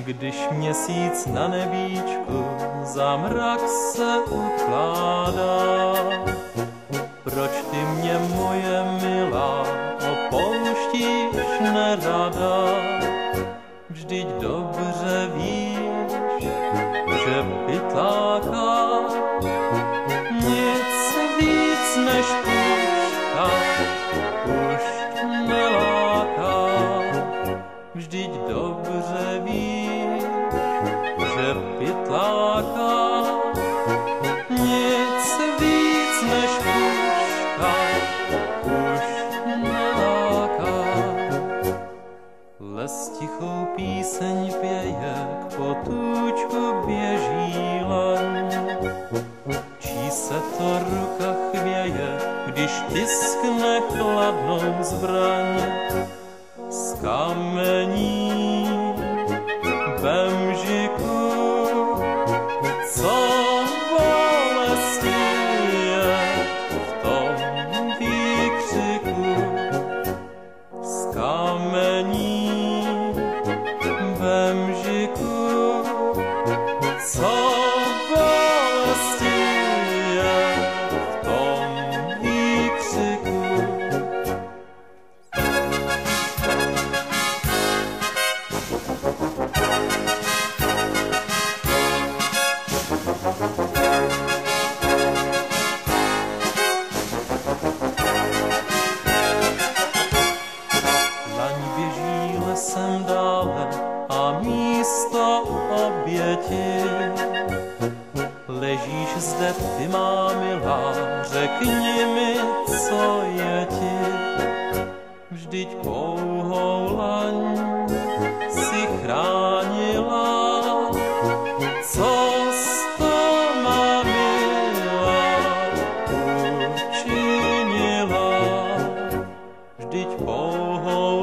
Když měsíc na nebíčku za mrak se ukládá, proč ty mě, moje milá, opouštíš nerada? Vždyť dobře víš, že pytláka nic víc než puška už neláká. Vždyť dobře víš, že pytláka nic víc než puška už neláká. Les tichou píseň pěje, k potůčku běží laň. Čí se to ruka chvěje, když tiskne chladnou zbraň. Z kamení bemžiku, co bolesti je v tom výkřiku. Z kamení bemžiku, co bolesti je v tom výkřiku. Laň běží lesem dále a místo oběti. Ležíš zde, ty má milá, řekni mi, co je ti. Vždyť pouhou laň si chránila, co s to má milá učinila. Vždyť pouhou